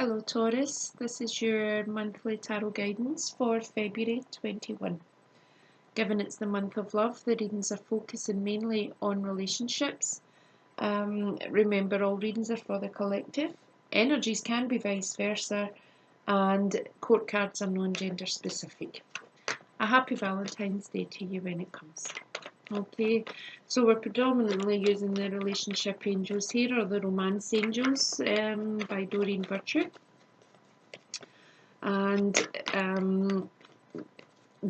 Hello Taurus, this is your monthly tarot guidance for February 21. Given it's the month of love, the readings are focusing mainly on relationships. Remember, all readings are for the collective. Energies can be vice versa, and court cards are non-gender specific. A happy Valentine's Day to you when it comes. Okay, so we're predominantly using the relationship angels here, or the romance angels by Doreen Virtue. And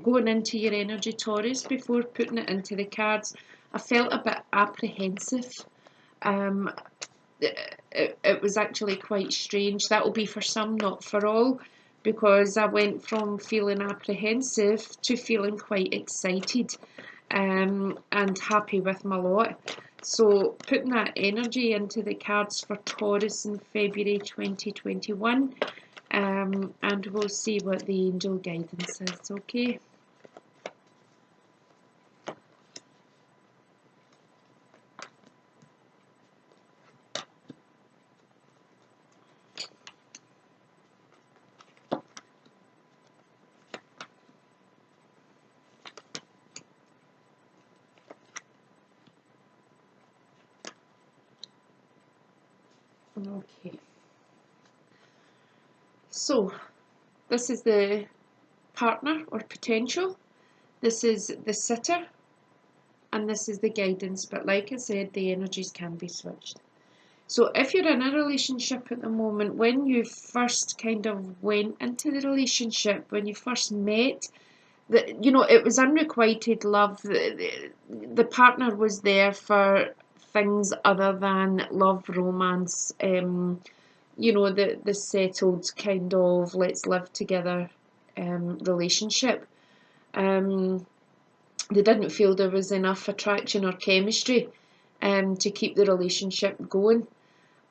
going into your energy, Taurus, before putting it into the cards, I felt a bit apprehensive. It was actually quite strange. That will be for some, not for all, because I went from feeling apprehensive to feeling quite excited and happy with my lot. So putting that energy into the cards for Taurus in February 2021, and we'll see what the angel guidance is, okay? Okay. So, this is the partner or potential, this is the sitter, and this is the guidance. But like I said, the energies can be switched. So if you're in a relationship at the moment, when you first kind of went into the relationship, when you first met, it was unrequited love. The partner was there for things other than love, romance, the settled kind of let's live together relationship. They didn't feel there was enough attraction or chemistry to keep the relationship going,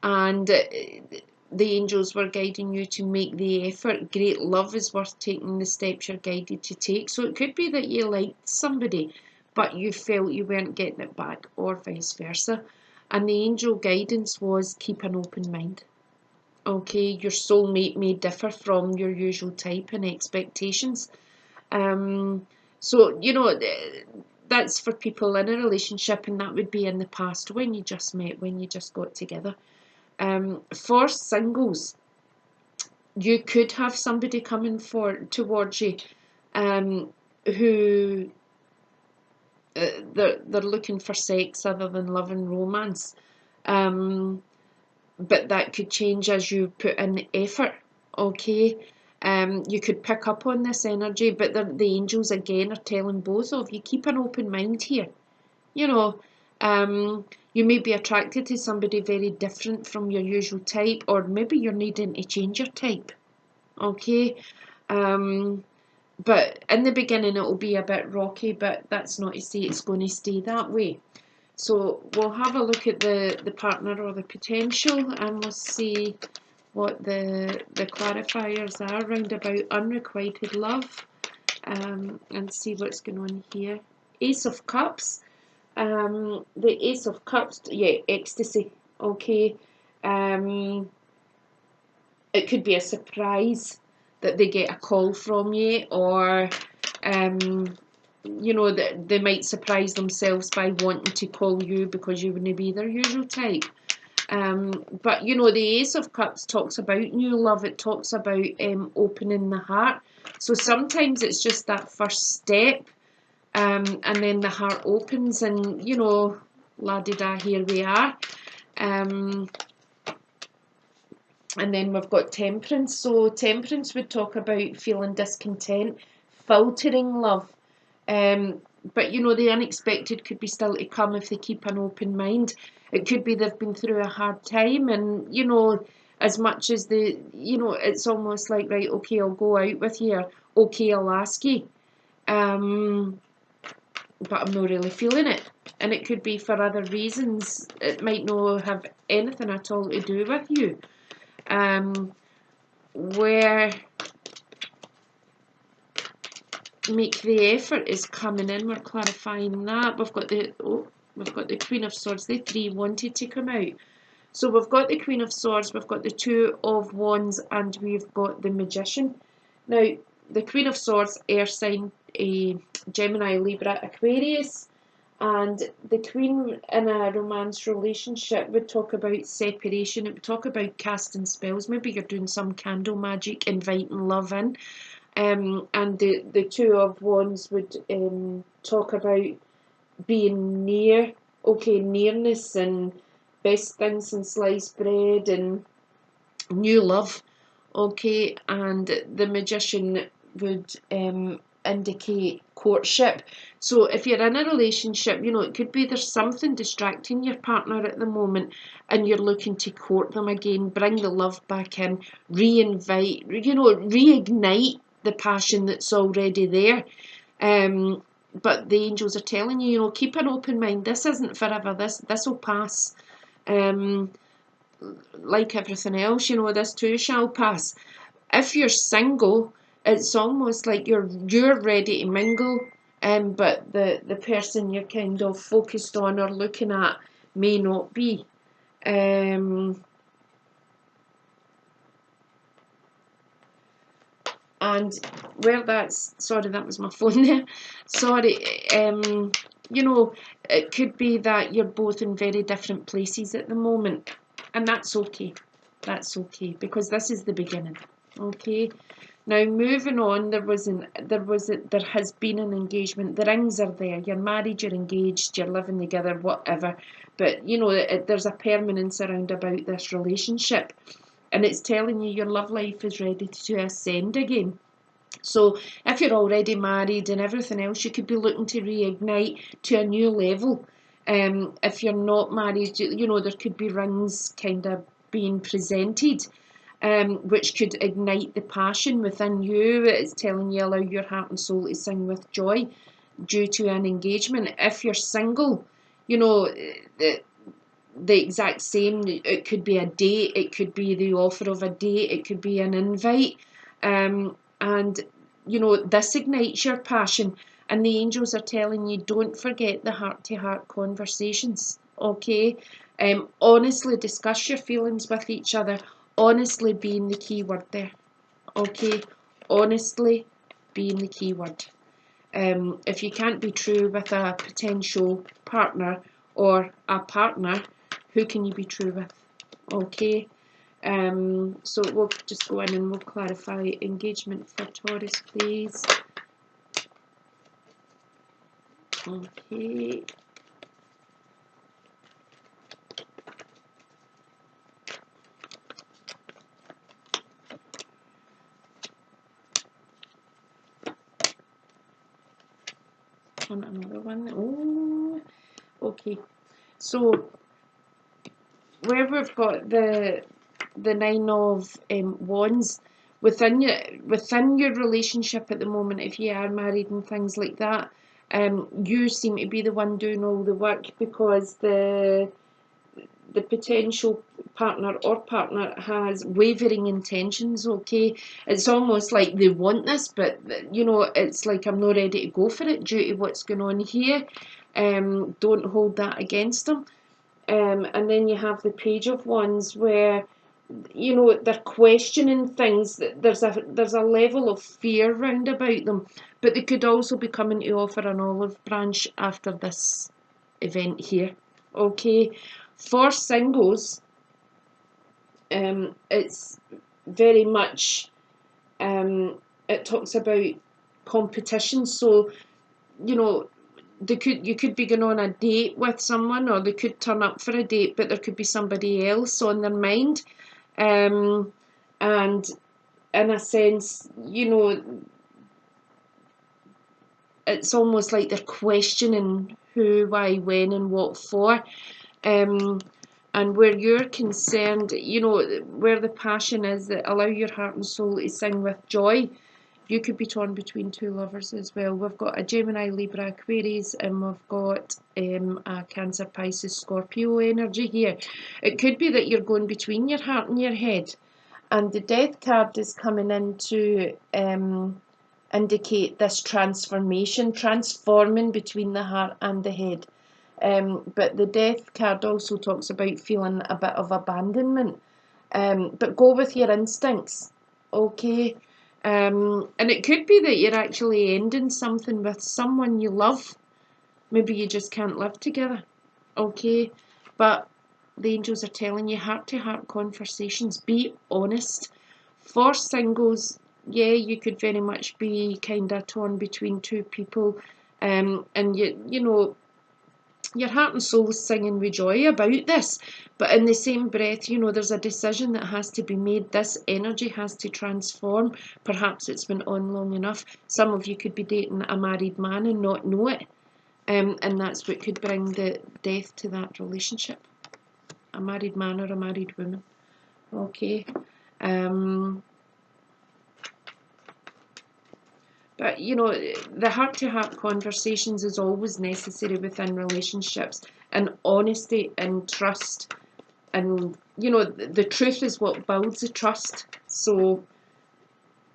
and the angels were guiding you to make the effort. Great love is worth taking the steps you're guided to take. So it could be that you liked somebody, but you felt you weren't getting it back, or vice versa. And the angel guidance was keep an open mind. Okay, your soulmate may differ from your usual type and expectations. So, that's for people in a relationship, and that would be in the past, when you just met, when you just got together. For singles, you could have somebody coming towards you who they're looking for sex other than love and romance, but that could change as you put in the effort. Okay, you could pick up on this energy, but the angels again are telling both of you, keep an open mind here. You may be attracted to somebody very different from your usual type, or maybe you're needing to change your type. Okay, but in the beginning it will be a bit rocky, but that's not to say it's going to stay that way. So we'll have a look at the partner or the potential, and we'll see what the clarifiers are round about unrequited love, and see what's going on here. Ace of Cups. The Ace of Cups, yeah, ecstasy. Okay, it could be a surprise that they get a call from you, or that they might surprise themselves by wanting to call you because you wouldn't be their usual type. But the Ace of Cups talks about new love. It talks about opening the heart. So sometimes it's just that first step. And then the heart opens, and la-di-da, here we are. And then we've got Temperance. So Temperance would talk about feeling discontent, filtering love. But the unexpected could be still to come if they keep an open mind. It could be they've been through a hard time, and as much as it's almost like, right, okay, I'll go out with you, okay, I'll ask you. But I'm not really feeling it. And it could be for other reasons. It might not have anything at all to do with you. Where make the effort is coming in. We're clarifying that. We've got the Queen of Swords. The 3 wanted to come out. So we've got the Queen of Swords, we've got the Two of Wands, and we've got the Magician. Now, the Queen of Swords, air sign, a Gemini, Libra, Aquarius, and the Queen in a romance relationship would talk about separation. It would talk about casting spells. Maybe you're doing some candle magic, inviting love in. And the Two of Wands would talk about being near, okay, nearness and best things and sliced bread and new love, okay, and the Magician would indicate courtship. So if you're in a relationship, you know, it could be there's something distracting your partner at the moment and you're looking to court them again, bring the love back in, re-invite, you know, reignite the passion that's already there. But the angels are telling you, you know, keep an open mind. This isn't forever. This will pass. Like everything else, you know, this too shall pass. If you're single, it's almost like you're ready to mingle, but the person you're kind of focused on or looking at may not be. And where that's, sorry, that was my phone there. Sorry, you know, it could be that you're both in very different places at the moment, and that's okay. That's okay, because this is the beginning. Okay. Now moving on, there has been an engagement. The rings are there. You're married, you're engaged, you're living together, whatever. But you know, there's a permanence around about this relationship. And it's telling you your love life is ready to ascend again. So if you're already married and everything else, you could be looking to reignite to a new level. If you're not married, you know, there could be rings kind of being presented, which could ignite the passion within you. It's telling you allow your heart and soul to sing with joy due to an engagement. If you're single, you know, the exact same. It could be a date, it could be the offer of a date, it could be an invite, and you know, this ignites your passion. And the angels are telling you, don't forget the heart-to-heart conversations, okay? Honestly discuss your feelings with each other. Honestly being the key word there, okay? Honestly being the key word. If you can't be true with a potential partner or a partner, who can you be true with? Okay. So we'll just go in and we'll clarify engagement for Taurus, please. Okay. And another one. Oh, okay. So where we've got the Nine of Wands, within your relationship at the moment, if you are married and things like that, you seem to be the one doing all the work, because the potential partner has wavering intentions, okay? It's almost like they want this, but you know, it's like, I'm not ready to go for it due to what's going on here. Don't hold that against them. And then you have the Page of Wands, where you know, they're questioning things. There's a level of fear round about them, but they could also be coming to offer an olive branch after this event here. Okay, for singles, it's very much, it talks about competition. So you know, you could be going on a date with someone, or they could turn up for a date, but there could be somebody else on their mind. And in a sense, you know, it's almost like they're questioning who, why, when, and what for. And where you're concerned, you know, where the passion is, that allow your heart and soul to sing with joy. You could be torn between two lovers as well. We've got a Gemini, Libra, Aquarius, and we've got a Cancer, Pisces, Scorpio energy here. It could be that you're going between your heart and your head. And the Death card is coming in to indicate this transformation, transforming between the heart and the head. But the Death card also talks about feeling a bit of abandonment. But go with your instincts, okay? And it could be that you're actually ending something with someone you love. Maybe you just can't live together, okay? But the angels are telling you heart-to-heart conversations. Be honest. For singles, yeah, you could very much be kind of torn between two people, and you know, your heart and soul is singing with joy about this, but in the same breath, you know, there's a decision that has to be made. This energy has to transform. Perhaps it's been on long enough. Some of you could be dating a married man and not know it, and that's what could bring the death to that relationship. A married man or a married woman, okay? But you know, the heart-to-heart conversations is always necessary within relationships, and honesty and trust, and you know, the truth is what builds the trust. So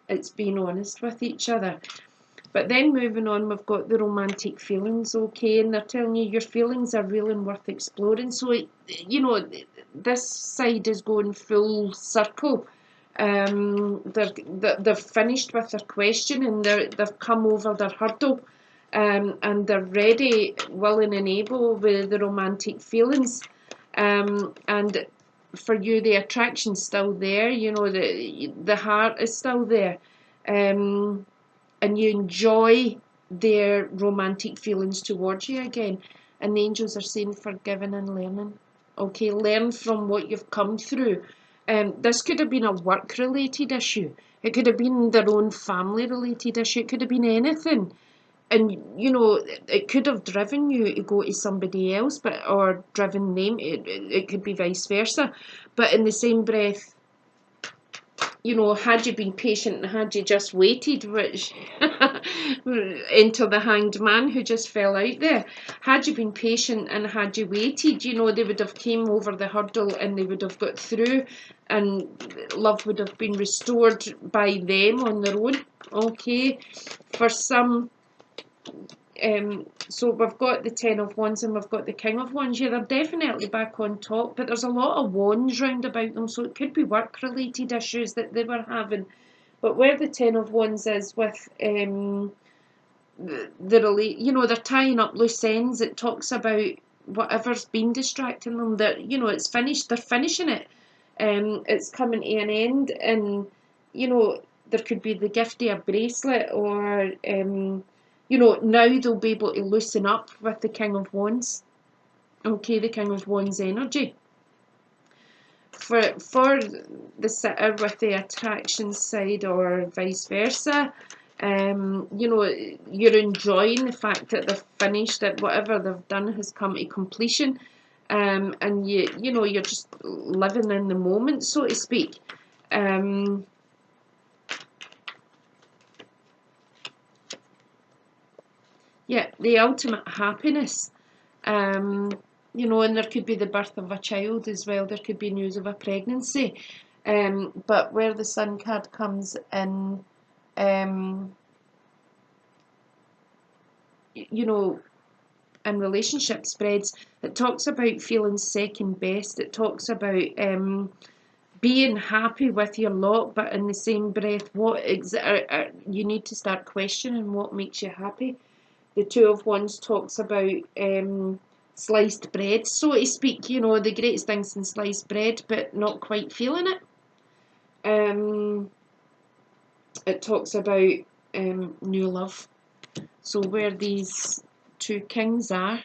it's being honest with each other. But then moving on, we've got the romantic feelings, okay, and they're telling you your feelings are real and worth exploring. So you know, this side is going full circle. They're finished with their question, and they've come over their hurdle, and they're ready, willing and able with the romantic feelings, and for you the attraction's still there. You know, the heart is still there, and you enjoy their romantic feelings towards you again. And the angels are saying forgiving and learning. Okay, learn from what you've come through. This could have been a work-related issue. It could have been their own family-related issue. It could have been anything. And you know, it could have driven you to go to somebody else, but or driven them. It could be vice versa. But in the same breath, you know, had you been patient and had you just waited, which enter the hanged man who just fell out there. Had you been patient and had you waited, you know, they would have came over the hurdle and they would have got through, and love would have been restored by them on their own. Okay, for some. So we've got the Ten of Wands and we've got the King of Wands. Yeah, they're definitely back on top, but there's a lot of wands round about them, so it could be work-related issues that they were having. But where the Ten of Wands is with you know, they're tying up loose ends. It talks about whatever's been distracting them. That, you know, it's finished. They're finishing it. It's coming to an end, and you know, there could be the gift of a bracelet, or you know, now they'll be able to loosen up with the King of Wands. Okay, the King of Wands energy. For the sitter with the attraction side, or vice versa, you know, you're enjoying the fact that they've finished, that whatever they've done has come to completion, and you know, you're just living in the moment, so to speak. Yeah, the ultimate happiness. You know, and there could be the birth of a child as well. There could be news of a pregnancy. But where the Sun card comes in, you know, in relationship spreads, it talks about feeling second best. It talks about being happy with your lot, but in the same breath, you need to start questioning what makes you happy. The Two of Wands talks about sliced bread, so to speak. You know, the greatest things in sliced bread, but not quite feeling it. It talks about new love. So where these two kings are,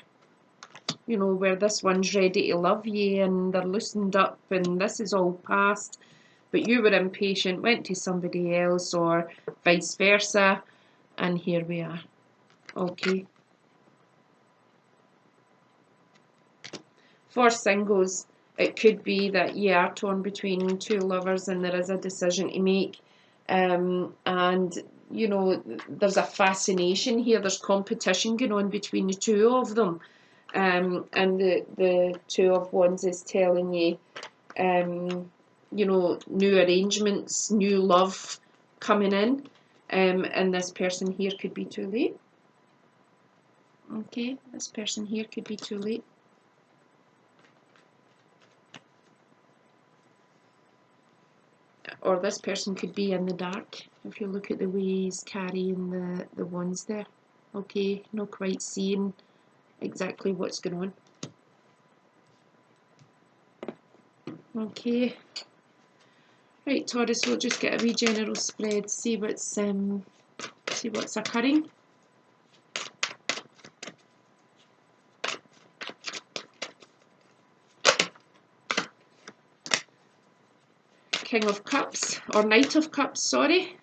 you know, where this one's ready to love you and they're loosened up and this is all past, but you were impatient, went to somebody else, or vice versa, and here we are. Okay. For singles, it could be that you are torn between two lovers and there is a decision to make. And, you know, there's a fascination here. There's competition going on between the two of them. And the Two of Wands is telling you, you know, new arrangements, new love coming in. And this person here could be too late. Okay, this person here could be too late. Or this person could be in the dark, if you look at the way he's carrying the wands there. Okay, not quite seeing exactly what's going on. Okay. Right, Taurus, we'll just get a wee general spread, see what's occurring. King of Cups, or Knight of Cups, sorry.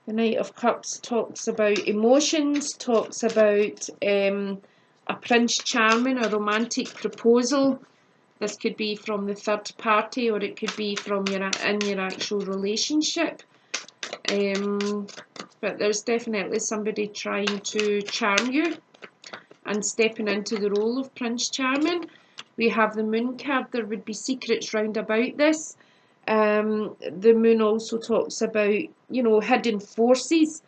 The Knight of Cups talks about emotions, talks about a Prince Charming, a romantic proposal. This could be from the third party, or it could be from your actual relationship. But there's definitely somebody trying to charm you and stepping into the role of Prince Charming. We have the Moon card. There would be secrets round about this. The Moon also talks about, you know, hidden forces.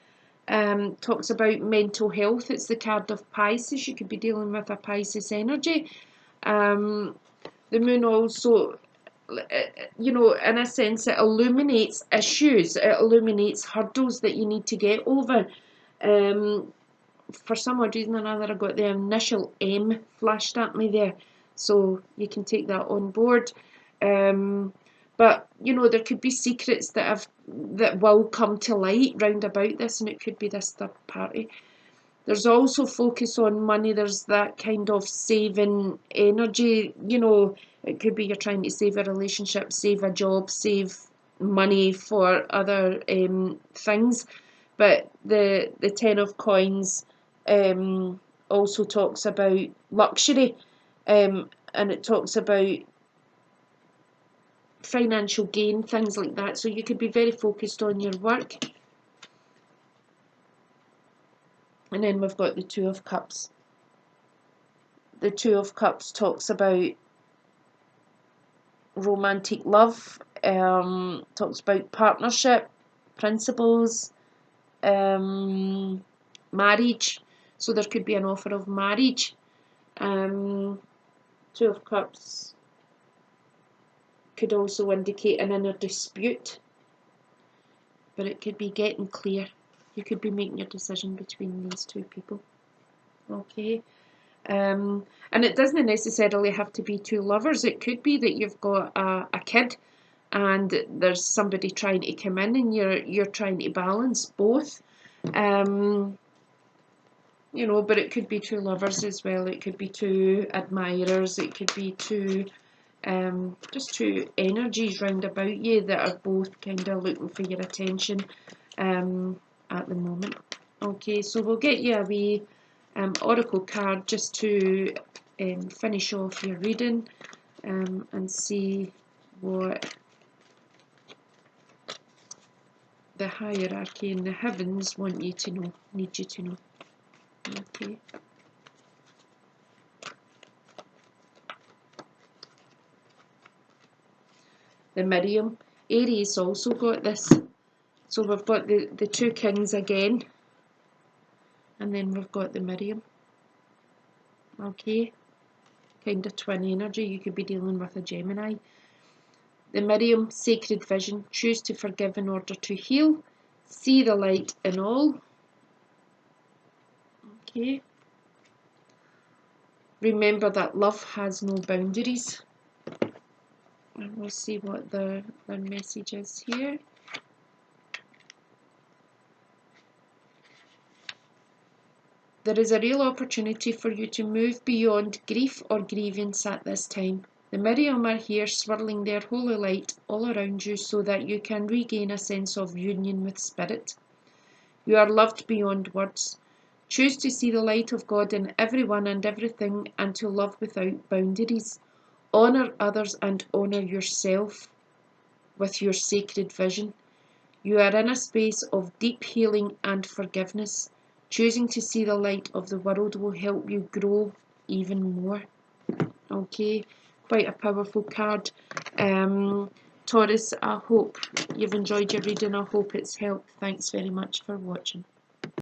Talks about mental health. It's the card of Pisces. You could be dealing with a Pisces energy. The Moon also, you know, in a sense, it illuminates issues. It illuminates hurdles that you need to get over. For some odd reason or another, I got the initial M flashed at me there, so you can take that on board. But you know, there could be secrets that will come to light round about this, and it could be this third party. There's also focus on money. There's that kind of saving energy. You know, it could be you're trying to save a relationship, save a job, save money for other things. But the Ten of Coins also talks about luxury, and it talks about financial gain, things like that. So you could be very focused on your work. And then we've got the Two of Cups. The Two of Cups talks about romantic love, talks about partnership, principles, marriage. So there could be an offer of marriage. Two of Cups could also indicate an inner dispute, but it could be getting clear. You could be making your decision between these two people. Okay. And it doesn't necessarily have to be two lovers. It could be that you've got a kid and there's somebody trying to come in, and you're trying to balance both. You know, but it could be two lovers as well. It could be two admirers. It could be two just two energies round about you that are both kind of looking for your attention at the moment. Okay, so we'll get you a wee oracle card just to finish off your reading and see what the hierarchy in the heavens want you to know, need you to know. Okay. The Miriam. Aries also got this. So we've got the two kings again. And then we've got the Miriam. Okay. Kind of twin energy. You could be dealing with a Gemini. The Miriam, sacred vision. Choose to forgive in order to heal. See the light in all. Okay. Remember that love has no boundaries. And we'll see what their message is here. There is a real opportunity for you to move beyond grief or grievance at this time. The Miriam are here swirling their holy light all around you so that you can regain a sense of union with Spirit. You are loved beyond words. Choose to see the light of God in everyone and everything and to love without boundaries. Honour others and honour yourself with your sacred vision. You are in a space of deep healing and forgiveness. Choosing to see the light of the world will help you grow even more. Okay, quite a powerful card. Taurus, I hope you've enjoyed your reading. I hope it's helped. Thanks very much for watching.